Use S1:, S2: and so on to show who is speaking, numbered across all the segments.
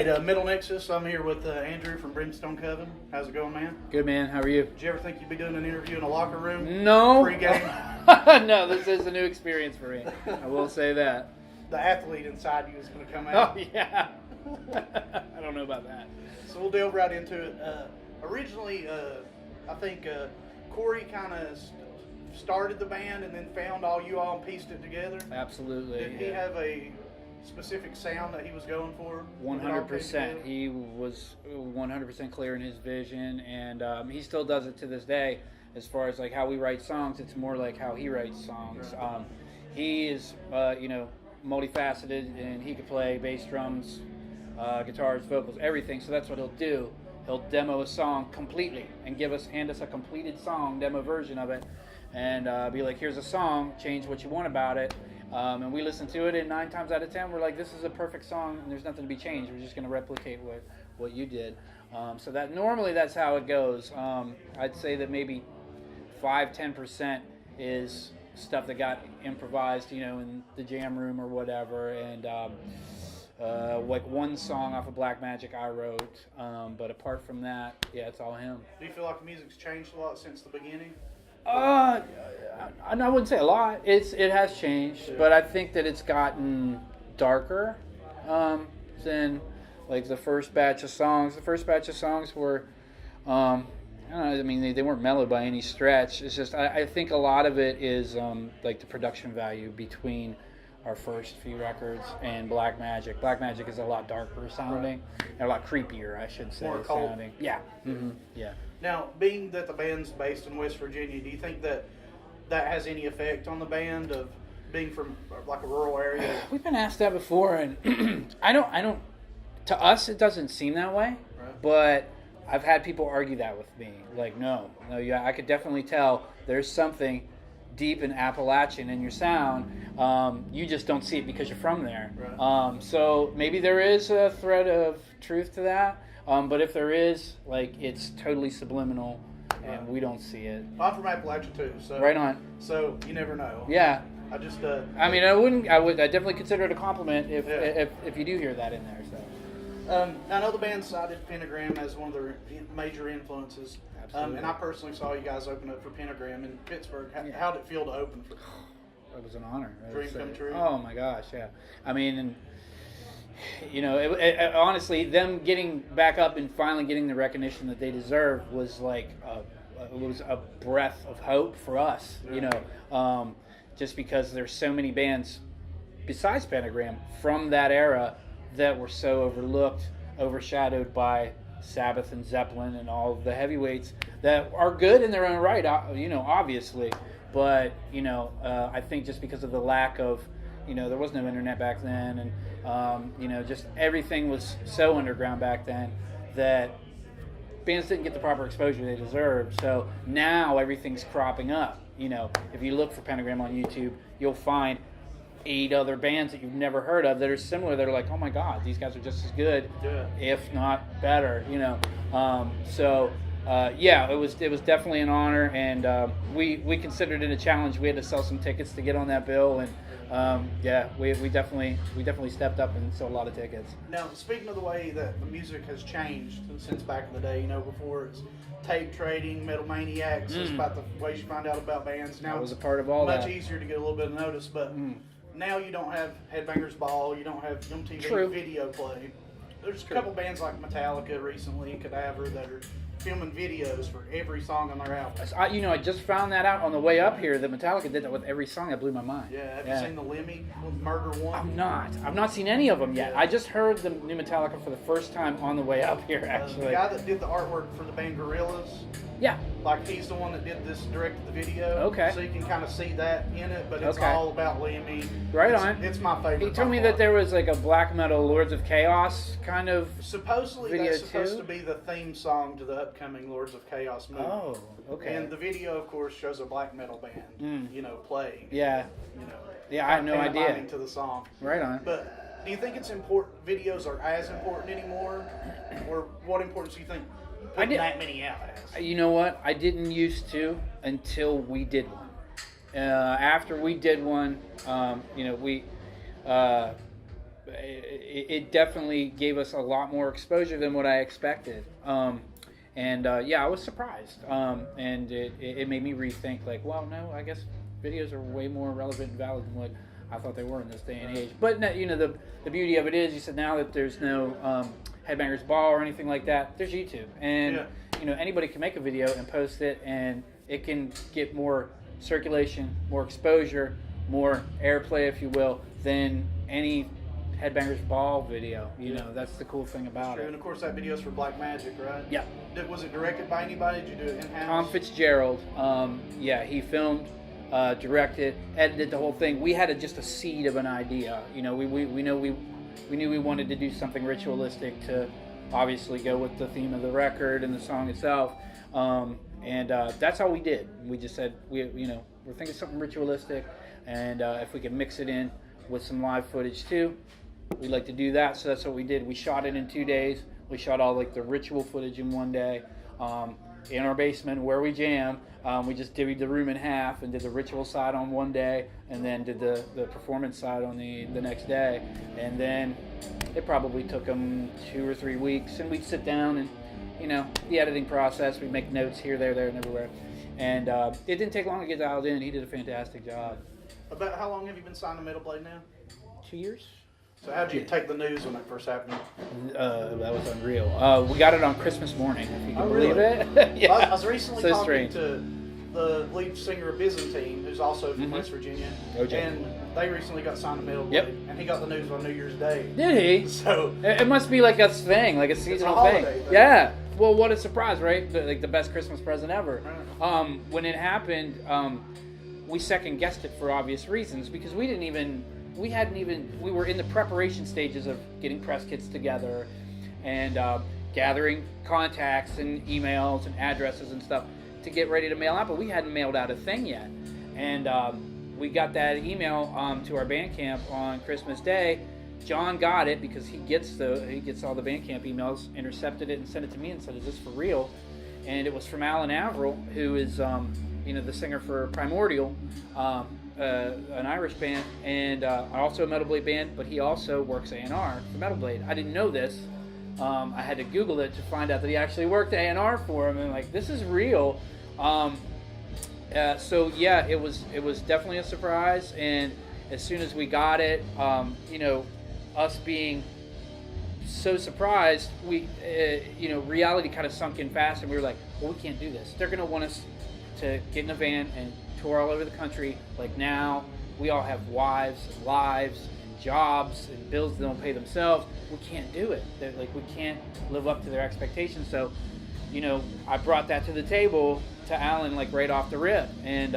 S1: to Middle Nexus. I'm here with Andrew from Brimstone Coven. How's it going, man?
S2: Good, man. How are you?
S1: Did you ever think you'd be doing an interview in a locker room?
S2: No.
S1: Pre-game?
S2: No, this is a new experience for me. I will say that.
S1: The athlete inside you is going to come out.
S2: Oh, yeah. I don't know about that.
S1: So we'll delve right into it. Originally, I think Corey kind of started the band and then found all you all and pieced it together.
S2: Absolutely.
S1: Did he have a specific sound that he was going for?
S2: 100%. He was 100% clear in his vision, and he still does it to this day. As far as like how we write songs, it's more like how he writes songs.
S1: Right.
S2: He is, multifaceted, and he could play bass, drums, guitars, vocals, everything. So that's what he'll do. He'll demo a song completely and hand us a completed song, demo version of it, and be like, "Here's a song. Change what you want about it." And we listen to it, and 9 times out of 10, we're like, "This is a perfect song, and there's nothing to be changed. We're just going to replicate what you did." So that normally that's how it goes. I'd say that maybe 5-10% is stuff that got improvised, in the jam room or whatever, and like one song off of Black Magic I wrote, but apart from that, yeah, it's all him.
S1: Do you feel like the music's changed a lot since the beginning?
S2: I wouldn't say a lot. It has changed, but I think that it's gotten darker than like the first batch of songs. The first batch of songs were, I don't know, I mean, they weren't mellow by any stretch. It's just I think a lot of it is like the production value between our first few records and Black Magic. Black Magic is a lot darker sounding, and a lot creepier, I should say,
S1: more cold
S2: sounding. Yeah. Mm-hmm. Yeah.
S1: Now, being that the band's based in West Virginia, do you think that has any effect on the band of being from like a rural area?
S2: We've been asked that before, and I don't. To us, it doesn't seem that way,
S1: Right.
S2: But I've had people argue that with me. Like, no, yeah, I could definitely tell there's something deep in Appalachian in your sound. You just don't see it because you're from there.
S1: Right.
S2: So maybe there is a thread of truth to that. But if there is, like, it's totally subliminal, and
S1: Right.
S2: we don't see it.
S1: I'm from Appalachia too, so
S2: Right on.
S1: So you never know.
S2: Yeah.
S1: I just
S2: I mean, I would definitely consider it a compliment if you do hear that in there. So.
S1: I know the band cited Pentagram as one of their major influences.
S2: Absolutely.
S1: And I personally saw you guys open up for Pentagram in Pittsburgh.
S2: Yeah.
S1: How did it feel to open for
S2: It was an honor.
S1: Dream come true?
S2: Oh my gosh, yeah. I mean, and, it, honestly, them getting back up and finally getting the recognition that they deserve was like it was a breath of hope for us.
S1: Yeah.
S2: Just because there's so many bands besides Pentagram from that era that were so overlooked, overshadowed by Sabbath and Zeppelin and all of the heavyweights that are good in their own right, obviously. But, I think just because of the lack of, there was no internet back then, and, just everything was so underground back then that bands didn't get the proper exposure they deserved. So now everything's cropping up. If you look for Pentagram on YouTube, you'll find 8 other bands that you've never heard of that are similar. They're like, oh my God, these guys are just as good,
S1: Yeah.
S2: if not better. It was definitely an honor, and we considered it a challenge. We had to sell some tickets to get on that bill, and we definitely stepped up and sold a lot of tickets.
S1: Now, speaking of the way that the music has changed since back in the day, before it's tape trading, Metal Maniacs, it's about the ways you find out about bands. Now
S2: I was
S1: it's
S2: a part of all
S1: much
S2: that.
S1: easier to get a little bit of notice, but now you don't have Headbangers Ball, you don't have MTV
S2: True.
S1: video play. There's a couple bands like Metallica recently, Cadaver, that are filming videos for every song on their album.
S2: I just found that out on the way up here that Metallica did that with every song. That blew my mind.
S1: Yeah, have you seen the Lemmy with Murder One?
S2: I've not seen any of them yet.
S1: Yeah.
S2: I just heard the new Metallica for the first time on the way up here,
S1: The
S2: actually.
S1: guy that did the artwork for the band Gorillaz,
S2: Yeah.
S1: like he's the one that did this directed the video.
S2: Okay.
S1: So you can kind of see that in it, but it's
S2: Okay.
S1: all about Lemmy.
S2: Right
S1: It's-
S2: on.
S1: It's my favorite.
S2: He told
S1: by
S2: me
S1: far.
S2: that there was like a black metal Lords of Chaos kind of.
S1: Supposedly
S2: video
S1: that's supposed
S2: too?
S1: to be the theme song to the upcoming Lords of Chaos movie.
S2: Oh, okay.
S1: And the video, of course, shows a black metal band, playing.
S2: Yeah. Yeah, I had no
S1: pantomiming
S2: idea.
S1: to the song.
S2: Right on.
S1: But do you think it's important? Videos are as important anymore, or what importance do you think putting that many out has?
S2: You know what? I didn't used to until we did one. After we did one, it definitely gave us a lot more exposure than what I expected. Yeah, I was surprised. And it made me rethink, like, well, no, I guess videos are way more relevant and valid than what I thought they were in this day and age. But the beauty of it is, you said now that there's no Headbangers Ball or anything like that, there's YouTube, and anybody can make a video and post it, and it can get more circulation, more exposure, more airplay, if you will, than any Headbangers Ball video. That's the cool thing about it.
S1: And of course, that video's for Black Magic, right?
S2: Yeah.
S1: Was it directed by anybody? Did you do it in-house?
S2: Tom Fitzgerald. He filmed, directed, edited the whole thing. We had just a seed of an idea. We knew we wanted to do something ritualistic to obviously go with the theme of the record and the song itself. That's all we did. We just said we're thinking something ritualistic, and if we could mix it in with some live footage too, we'd like to do that. So that's what we did. We shot it in 2 days. We shot all the ritual footage in 1 day. In our basement where we jam, we just divvied the room in half and did the ritual side on 1 day, and then did the performance side on the next day. And then it probably took them 2 or 3 weeks, and we'd sit down and the editing process, we'd make notes here, there, and everywhere. And it didn't take long to get dialed in. He did a fantastic job.
S1: About how long have you been signed to Metal Blade now?
S2: 2 years.
S1: So how did you take the news when that first happened?
S2: That was unreal. We got it on Christmas morning, if you can believe it.
S1: Yeah. I was recently
S2: so
S1: talking
S2: strange.
S1: to the lead singer of Byzantine, who's also from West Virginia.
S2: OJ.
S1: And they recently got signed to Metal Blade.
S2: Yep.
S1: And he got the news on New Year's Day.
S2: Did he?
S1: So
S2: it must be like a thing, like a seasonal thing.
S1: holiday thing.
S2: Yeah. Well, what a surprise, right? The best Christmas present ever. When it happened, we second guessed it for obvious reasons, because we were in the preparation stages of getting press kits together and gathering contacts and emails and addresses and stuff to get ready to mail out, but we hadn't mailed out a thing yet. And we got that email to our Bandcamp on Christmas Day. John got it because he gets all the Bandcamp emails, intercepted it and sent it to me and said, "Is this for real?" And it was from Alan Averill, who is the singer for Primordial, an Irish band, and also a Metal Blade band, but he also works A&R for Metal Blade. I didn't know this. I had to Google it to find out that he actually worked A&R for him, and this is real. So yeah, it was definitely a surprise, and as soon as we got it, us being so surprised, we reality kind of sunk in fast, and we were like, well, we can't do this. They're going to want us to get in a van and tour all over the country. Like, now we all have wives and lives, jobs and bills they don't pay themselves. We can't do it. We can't live up to their expectations. So I brought that to the table to Alan right off the rip, and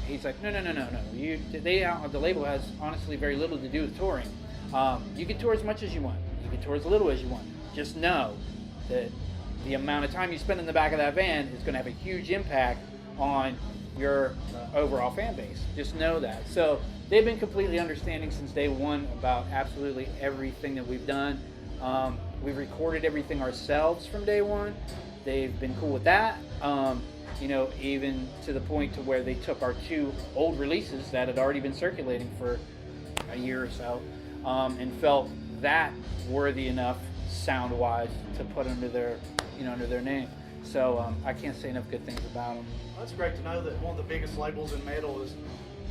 S2: he's like, no. The label has honestly very little to do with touring. You can tour as much as you want. You can tour as little as you want. Just know that the amount of time you spend in the back of that van is going to have a huge impact on your overall fan base. Just know that. So they've been completely understanding since day one about absolutely everything that we've done. We've recorded everything ourselves from day one. They've been cool with that. Even to the point to where they took our 2 old releases that had already been circulating for a year or so, and felt that worthy enough sound-wise to put under their name. So I can't say enough good things about them.
S1: Well, that's great to know that one of the biggest labels in metal is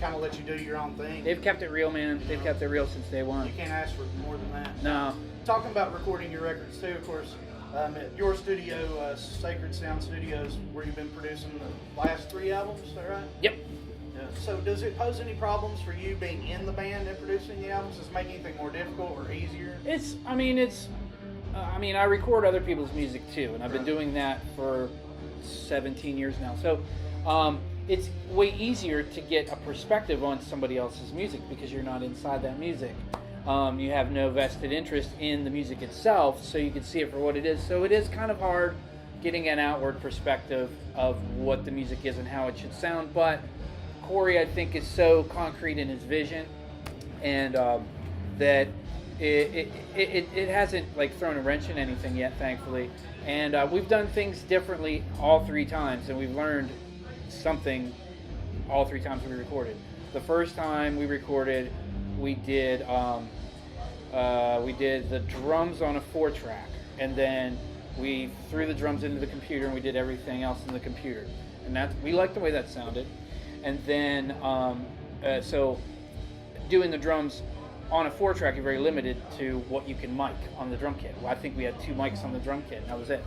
S1: kind of let you do your own thing.
S2: They've kept it real, man. They've kept it real since day one.
S1: You can't ask for more than that.
S2: No.
S1: Talking about recording your records too, of course, at your studio, Sacred Sound Studios, where you've been producing the last 3 albums, is that right?
S2: Yep.
S1: Yeah. So does it pose any problems for you being in the band and producing the albums? Does it make anything more difficult or easier?
S2: I record other people's music too, and I've been doing that for 17 years now. So it's way easier to get a perspective on somebody else's music because you're not inside that music. You have no vested interest in the music itself, so you can see it for what it is. So it is kind of hard getting an outward perspective of what the music is and how it should sound. But Corey, I think, is so concrete in his vision, and that it hasn't thrown a wrench in anything yet, thankfully. And we've done things differently all 3 times, and we've learned something all 3 times we recorded. The first time we recorded, we did we did the drums on a 4-track, and then we threw the drums into the computer and we did everything else in the computer, and we liked the way that sounded. And then so doing the drums on a 4-track, you're very limited to what you can mic on the drum kit. Well, I think we had 2 mics on the drum kit, and that was it.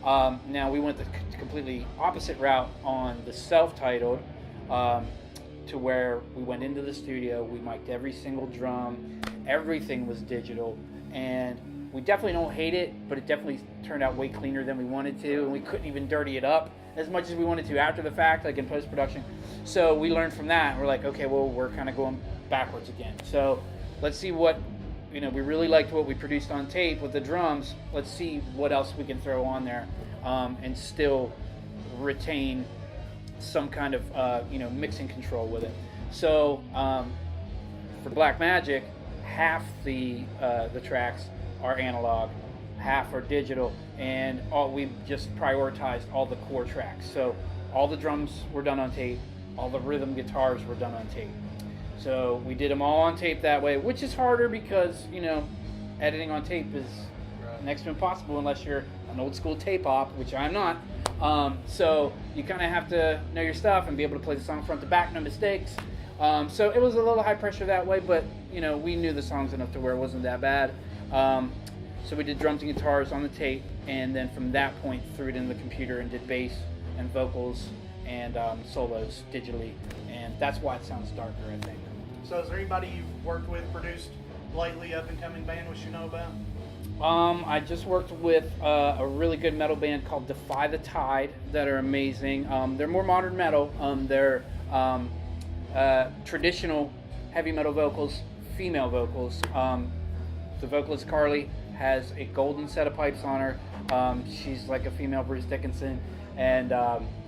S2: Now we went the completely opposite route on the self-titled, to where we went into the studio, we mic'd every single drum, everything was digital, and we definitely don't hate it, but it definitely turned out way cleaner than we wanted to, and we couldn't even dirty it up as much as we wanted to after the fact, like in post-production. So we learned from that, and we're like, okay, well, we're kind of going backwards again. So let's see what, we really liked what we produced on tape with the drums. Let's see what else we can throw on there, and still retain some kind of mixing control with it. So for Black Magic, half the tracks are analog, half are digital, and we just prioritized all the core tracks. So all the drums were done on tape, all the rhythm guitars were done on tape. So we did them all on tape that way, which is harder because editing on tape is next to impossible unless you're an old school tape op, which I'm not. So you kind of have to know your stuff and be able to play the song front to back, no mistakes. So it was a little high pressure that way, but we knew the songs enough to where it wasn't that bad. So we did drums and guitars on the tape, and then from that point threw it in the computer and did bass and vocals and solos digitally, and that's why it sounds darker, I think.
S1: So is there anybody you've worked with, produced lately, up-and-coming band we should know about?
S2: I just worked with a really good metal band called Defy the Tide that are amazing. They're more modern metal. They're traditional heavy metal vocals, female vocals. The vocalist Carly has a golden set of pipes on her. She's like a female Bruce Dickinson, and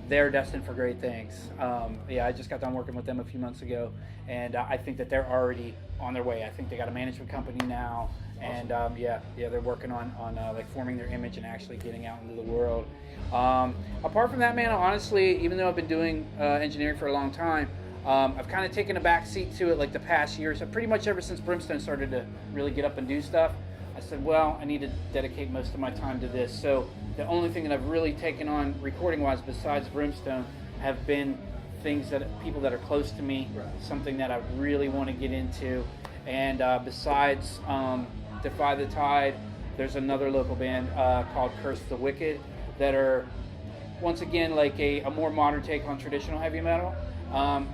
S2: they're destined for great things. I just got done working with them a few months ago, and I think that they're already on their way. I think they got a management company now. And they're working on like forming their image and actually getting out into the world. Apart from that, man, honestly, even though I've been doing engineering for a long time, I've kind of taken a back seat to it like the past year. So pretty much ever since Brimstone started to really get up and do stuff, I said, well, I need to dedicate most of my time to this. So the only thing that I've really taken on recording-wise besides Brimstone have been things that people that are close to me, something that I really want to get into. And besides Defy the Tide, there's another local band called Curse the Wicked that are, once again, like a more modern take on traditional heavy metal.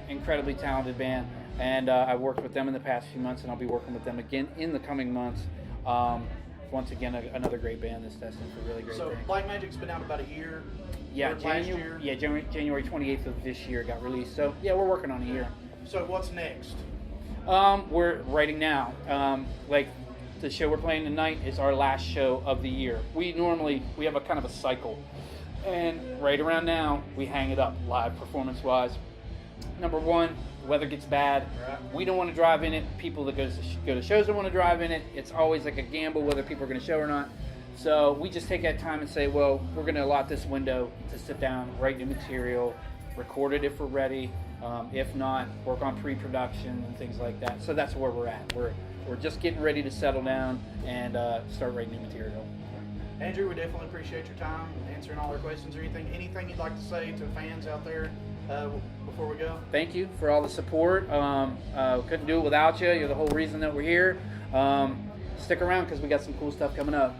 S2: Incredibly talented band, and I've worked with them in the past few months, and I'll be working with them again in the coming months. Once again, another great band that's destined for really great things.
S1: So Black Magic's been out about a year?
S2: Yeah, January 28th of this year got released. So yeah, we're working on a year.
S1: So what's next?
S2: We're writing now. Like the show we're playing tonight is our last show of the year. We have a kind of a cycle, and right around now we hang it up live performance-wise. Number one, the weather gets bad. We don't want to drive in it. People that go to shows don't want to drive in it. It's always like a gamble whether people are going to show or not. So we just take that time and say, well, we're going to allot this window to sit down, write new material, record it if we're ready. If not, work on pre-production and things like that. So that's where we're at. We're just getting ready to settle down and start writing new material.
S1: Andrew, we definitely appreciate your time and answering all our questions. Or anything you'd like to say to fans out there before we go?
S2: Thank you for all the support. Couldn't do it without you. You're the whole reason that we're here. Stick around because we got some cool stuff coming up.